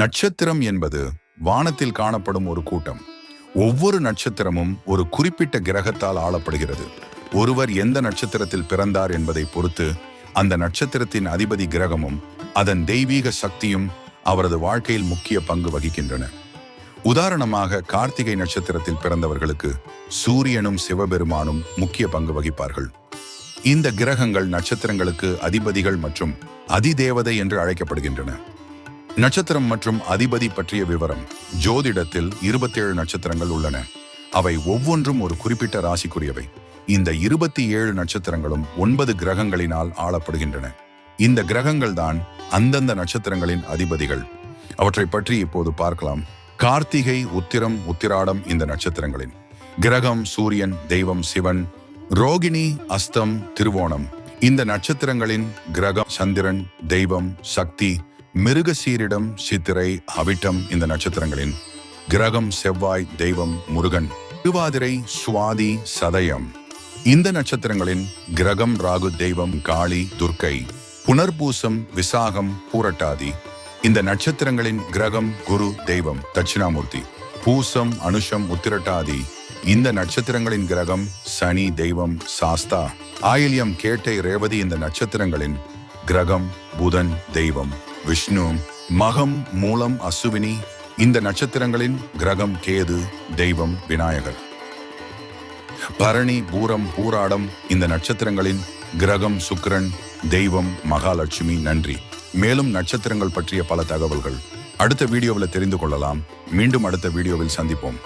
நட்சத்திரம் என்பது வானத்தில் காணப்படும் ஒரு கூட்டம். ஒவ்வொரு நட்சத்திரமும் ஒரு குறிப்பிட்ட கிரகத்தால் ஆளப்படுகிறது. ஒருவர் எந்த நட்சத்திரத்தில் பிறந்தார் என்பதை பொறுத்து அந்த நட்சத்திரத்தின் அதிபதி கிரகமும் அதன் தெய்வீக சக்தியும் அவரது வாழ்க்கையில் முக்கிய பங்கு வகிக்கின்றன. உதாரணமாக, கார்த்திகை நட்சத்திரத்தில் பிறந்தவர்களுக்கு சூரியனும் சிவபெருமானும் முக்கிய பங்கு வகிப்பார்கள். இந்த கிரகங்கள் நட்சத்திரங்களுக்கு அதிபதிகள் மற்றும் அதிதேவதை என்று அழைக்கப்படுகின்றன. நட்சத்திரம் மற்றும் அதிபதி பற்றிய விவரம். ஜோதிடத்தில் 27 நட்சத்திரங்கள் உள்ளன. அவை ஒவ்வொன்றும் ஒரு குறிப்பிட்ட ராசிக்குரியவை. இந்த 27 நட்சத்திரங்களும் 9 கிரகங்களினால் ஆளப்படுகின்றன. இந்த கிரகங்கள் தான் அந்தந்த நட்சத்திரங்களின் அதிபதிகள். அவற்றை பற்றி இப்போது பார்க்கலாம். கார்த்திகை, உத்திரம், உத்திராடம் இந்த நட்சத்திரங்களின் கிரகம் சூரியன், தெய்வம் சிவன். ரோகிணி, அஸ்தம், திருவோணம் இந்த நட்சத்திரங்களின் கிரகம் சந்திரன், தெய்வம் சக்தி. மிருகசீரிடம், சித்திரை, அவிட்டம் இந்த நட்சத்திரங்களின் கிரகம் செவ்வாய், தெய்வம் முருகன். திருவாதிரை, சுவாதி, சதயம் இந்த நட்சத்திரங்களின் கிரகம் ராகு, தெய்வம் காளி, துர்க்கை. புனர்பூசம், விசாகம், பூரட்டாதி இந்த நட்சத்திரங்களின் கிரகம் குரு, தெய்வம் தட்சிணாமூர்த்தி. பூசம், அனுஷம், உத்திரட்டாதி இந்த நட்சத்திரங்களின் கிரகம் சனி, தெய்வம் சாஸ்தா. ஆயில்யம், கேட்டை, ரேவதி இந்த நட்சத்திரங்களின் கிரகம் புதன், தெய்வம் விஷ்ணு. மகம், மூலம், அசுவினி இந்த நட்சத்திரங்களின் கிரகம் கேது, தெய்வம் விநாயகர். பரணி, பூரம், பூராடம் இந்த நட்சத்திரங்களின் கிரகம் சுக்கிரன், தெய்வம் மகாலட்சுமி. நன்றி. மேலும் நட்சத்திரங்கள் பற்றிய பல தகவல்கள் அடுத்த வீடியோவில் தெரிந்து கொள்ளலாம். மீண்டும் அடுத்த வீடியோவில் சந்திப்போம்.